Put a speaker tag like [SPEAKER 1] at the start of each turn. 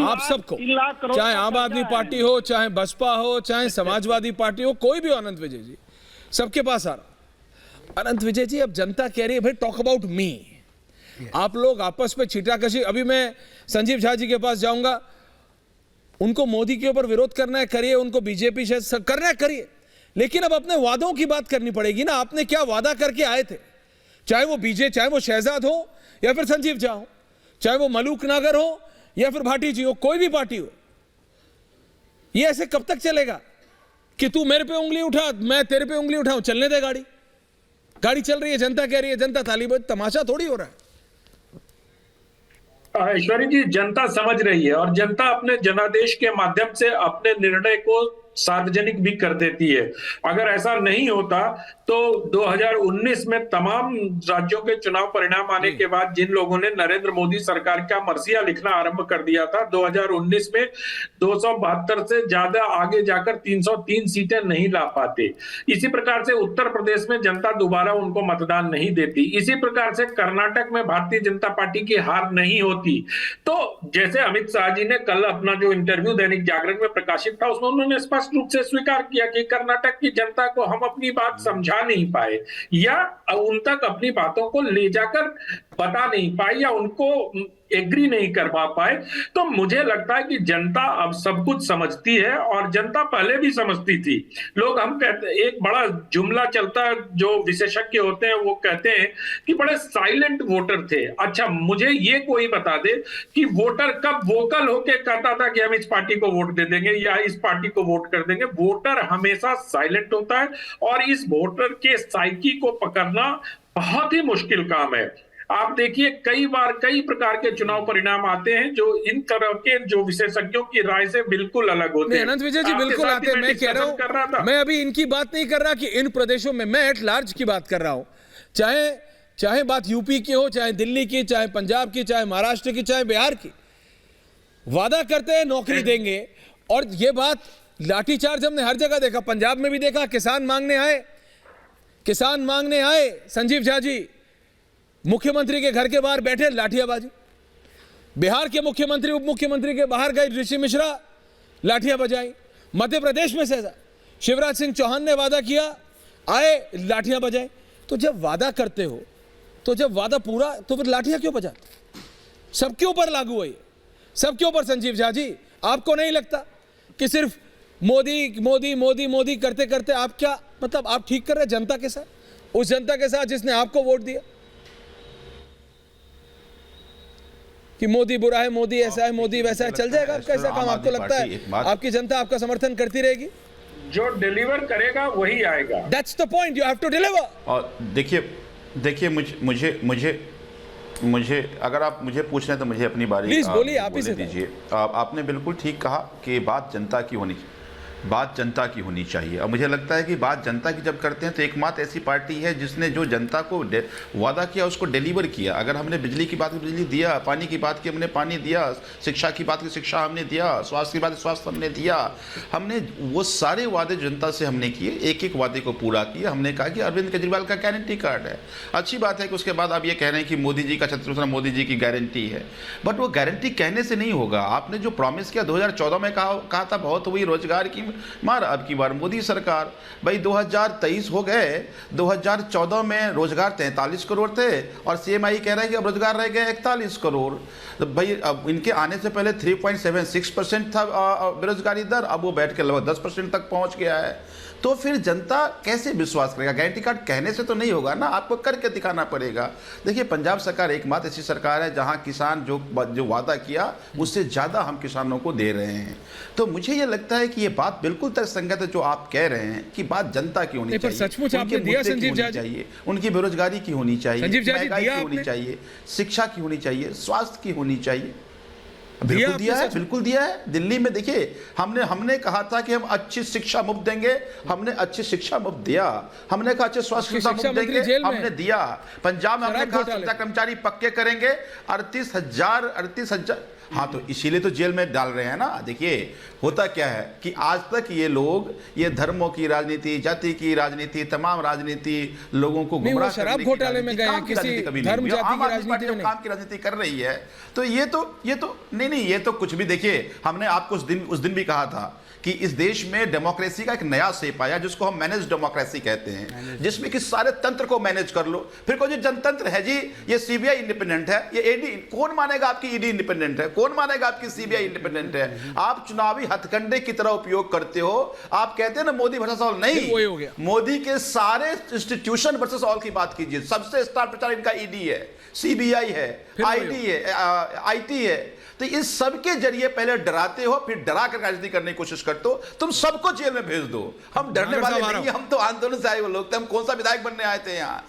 [SPEAKER 1] आप सबको, चाहे आम आदमी पार्टी हो, चाहे बसपा हो, चाहे समाजवादी पार्टी हो, कोई भी हो, अनंत विजय जी सबके पास आ रहा। अनंत विजय जी, अब जनता कह रही है भाई टॉक अबाउट मी। आप लोग आपस में छींटाकशी, अभी मैं संजीव झा जी के पास जाऊंगा, उनको मोदी के ऊपर विरोध करना है करिए, उनको बीजेपी से करना है करिए, लेकिन अब अपने वादों की बात करनी पड़ेगी ना। आपने क्या वादा करके आए थे, चाहे वो चाहे वो शहजाद हो या फिर संजीव झा हो, चाहे वो मलूक नागर हो या फिर भाटी जी हो, कोई भी पार्टी हो, ये ऐसे कब तक चलेगा कि तू मेरे पे उंगली उठा मैं तेरे पे उंगली उठाऊं? चलने दे गाड़ी, गाड़ी चल रही है, जनता कह रही है, जनता ताली बजा, तमाशा थोड़ी हो रहा है।
[SPEAKER 2] ऐश्वर्य जी, जनता समझ रही है और जनता अपने जनादेश के माध्यम से अपने निर्णय को सार्वजनिक भी कर देती है। अगर ऐसा नहीं होता तो 2019 में तमाम राज्यों के चुनाव परिणाम आने के बाद जिन लोगों ने नरेंद्र मोदी सरकार का मर्सिया लिखना आरंभ कर दिया था, 2019 में 272 से ज्यादा आगे जाकर 303 सीटें नहीं ला पाते। इसी प्रकार से उत्तर प्रदेश में जनता दोबारा उनको मतदान नहीं देती। इसी प्रकार से कर्नाटक में भारतीय जनता पार्टी की हार नहीं होती। तो जैसे अमित शाह जी ने कल अपना जो इंटरव्यू दैनिक जागरण में प्रकाशित था, उसमें उन्होंने स्पष्ट रूप से स्वीकार किया कि कर्नाटक की जनता को हम अपनी बात समझा नहीं पाए या उन तक अपनी बातों को ले जाकर बता नहीं पाए या उनको एग्री नहीं करवा पाए। तो मुझे लगता है कि जनता अब सब कुछ समझती है और जनता पहले भी समझती थी। लोग, हम कहते, एक बड़ा जुमला चलता है, जो विशेषज्ञ होते हैं वो कहते हैं कि बड़े साइलेंट वोटर थे। अच्छा, मुझे ये कोई बता दे कि वोटर कब वोकल होके कहता था कि हम इस पार्टी को वोट दे देंगे या इस पार्टी को वोट कर देंगे? वोटर हमेशा साइलेंट होता है और इस वोटर के साइकी को पकड़ना बहुत ही मुश्किल काम है। आप देखिए, कई बार कई प्रकार के चुनाव परिणाम आते हैं जो इन तरह के जो विशेषज्ञों की राय से बिल्कुल अलग होते हैं।
[SPEAKER 1] अनंत विजय जी बिल्कुल आते हैं, मैं कह रहा हूं, मैं अभी इनकी बात नहीं कर रहा कि इन प्रदेशों में, मैं एट लार्ज की बात कर रहा हूं। चाहे बात यूपी की हो, चाहे दिल्ली की, चाहे पंजाब की, चाहे महाराष्ट्र की, चाहे बिहार की, वादा करते हैं नौकरी देंगे और ये बात लाठीचार्ज हमने हर जगह देखा। पंजाब में भी देखा, किसान मांगने आए संजीव झा जी, मुख्यमंत्री के घर के बाहर बैठे, लाठियाबाजी। बिहार के मुख्यमंत्री उप मुख्यमंत्री के बाहर गए ऋषि मिश्रा, लाठियां बजाई। मध्य प्रदेश में से शिवराज सिंह चौहान ने वादा किया, आए, लाठियां बजाई। तो जब वादा करते हो, तो जब वादा पूरा, तो फिर लाठियां क्यों बजाते? सबके ऊपर लागू है, सबके ऊपर। संजीव झा जी, आपको नहीं लगता कि सिर्फ मोदी मोदी मोदी मोदी करते करते आप क्या, मतलब आप ठीक कर रहे जनता के साथ, उस जनता के साथ जिसने आपको वोट दिया, कि मोदी बुरा है, मोदी ऐसा है, मोदी वैसा है? चल जाएगा आपका ऐसा काम? आपको लगता है आपकी जनता आपका समर्थन करती रहेगी?
[SPEAKER 2] जो डिलीवर करेगा वही आएगा।
[SPEAKER 1] That's the point, you have to deliver.
[SPEAKER 3] और देखिए मुझे अगर आप मुझे पूछ रहे हैं तो मुझे अपनी बारी
[SPEAKER 1] प्लीज बोलिए, आप ही से
[SPEAKER 3] दीजिए। आपने बिल्कुल ठीक कहा कि बात जनता की होनी चाहिए और मुझे लगता है कि बात जनता की जब करते हैं तो एकमात्र ऐसी पार्टी है जिसने जो जनता को वादा किया उसको डिलीवर किया। अगर हमने बिजली की बात की बिजली दिया, पानी की बात की हमने पानी दिया, शिक्षा की बात की शिक्षा हमने दिया, स्वास्थ्य की बात की स्वास्थ्य हमने दिया। हमने वो सारे वादे जनता से हमने किए, एक एक वादे को पूरा किया। हमने कहा कि अरविंद केजरीवाल का गारंटी कार्ड है। अच्छी बात है कि उसके बाद आप ये कह रहे हैं कि मोदी जी का छत्रछाया मोदी जी की गारंटी है, बट वो गारंटी कहने से नहीं होगा। आपने जो प्रॉमिस किया 2014 में कहा था बहुत हुई रोजगार की मार, अब की बार मोदी सरकार, भाई 2023 हो गए, 2014 में रोजगार 43 करोड़ थे और सीएमआई कह रहा है कि अब रोजगार रह गए 41 करोड़। तो भाई अब इनके आने से पहले 3.76% था बेरोजगारी दर, अब वो बैठ के लगभग 10% तक पहुंच गया है। तो फिर जनता कैसे विश्वास करेगा? गारंटी कार्ड कहने से तो नहीं होगा ना, आपको करके दिखाना पड़ेगा। देखिए, पंजाब सरकार एकमात्र ऐसी सरकार है जहां किसान जो वादा किया उससे ज़्यादा हम किसानों को दे रहे हैं। तो मुझे ये लगता है कि ये बात बिल्कुल तर्कसंगत है जो आप कह रहे हैं कि बात जनता की होनी चाहिए,
[SPEAKER 1] सचमुच आपने दिया संजीव झा जी,
[SPEAKER 3] उनकी बेरोजगारी की होनी चाहिए, महंगाई की होनी
[SPEAKER 1] आपने
[SPEAKER 3] चाहिए, शिक्षा की होनी चाहिए, स्वास्थ्य की होनी चाहिए। बिल्कुल दिया है, बिल्कुल दिया है। दिल्ली में देखिए, हमने कहा था कि हम अच्छी शिक्षा मुफ्त देंगे, हमने अच्छी शिक्षा मुफ्त दिया। हमने कहा अच्छे स्वास्थ्य सुविधा मुफ्त देंगे, हमने दिया। पंजाब में हमने कहा कर्मचारी पक्के करेंगे, 38,000 हाँ, तो इसीलिए तो जेल में डाल रहे हैं ना। देखिए होता क्या है कि आज तक ये लोग ये धर्मों की राजनीति, जाति की राजनीति, तमाम राजनीति, लोगों को
[SPEAKER 1] नहीं, वो
[SPEAKER 3] गुमराह
[SPEAKER 1] शराब
[SPEAKER 3] करने की
[SPEAKER 1] घोटाले में
[SPEAKER 3] राजनीति,
[SPEAKER 1] गए हैं,
[SPEAKER 3] काम की
[SPEAKER 1] किसी
[SPEAKER 3] राजनीति कभी
[SPEAKER 1] धर्म
[SPEAKER 3] नहीं हुई।
[SPEAKER 1] जाति
[SPEAKER 3] आम
[SPEAKER 1] की
[SPEAKER 3] आदमी
[SPEAKER 1] राजनीति
[SPEAKER 3] पार्टी
[SPEAKER 1] में
[SPEAKER 3] जब
[SPEAKER 1] नहीं।
[SPEAKER 3] काम की राजनीति कर रही है तो ये तो नहीं, ये तो कुछ भी। देखिए हमने आपको उस दिन भी कहा था कि इस देश में डेमोक्रेसी का एक नया शेप आया जिसको हम मैनेज डेमोक्रेसी कहते हैं, जिसमें कि सारे तंत्र को मैनेज कर लो। फिर कोई जनतंत्र है जी, ये सीबीआई इंडिपेंडेंट है, ये ईडी, कौन मानेगा आपकी ईडी इंडिपेंडेंट है? कौन मानेगा आपकी सीबीआई इंडिपेंडेंट है? आप चुनावी हथकंडे की तरह उपयोग करते हो। आप कहते हैं ना मोदी वर्सेस ऑल,
[SPEAKER 1] फिर वही हो गया।
[SPEAKER 3] नहीं, मोदी के सारे इंस्टीट्यूशन वर्सेस ऑल की बात कीजिए। सबसे स्टार प्रचार इनका ईडी है, सीबीआई है, आईडी है, आईटी है। तो इस सब के जरिए पहले डराते हो, फिर डरा कर राजनीति करने की कोशिश करते हो। तुम सबको जेल में भेज दो। हम डरने वाले नहीं, हम तो आंदोलन से आए हुए लोग थे। हम कौन सा विधायक बनने आए थे यहाँ?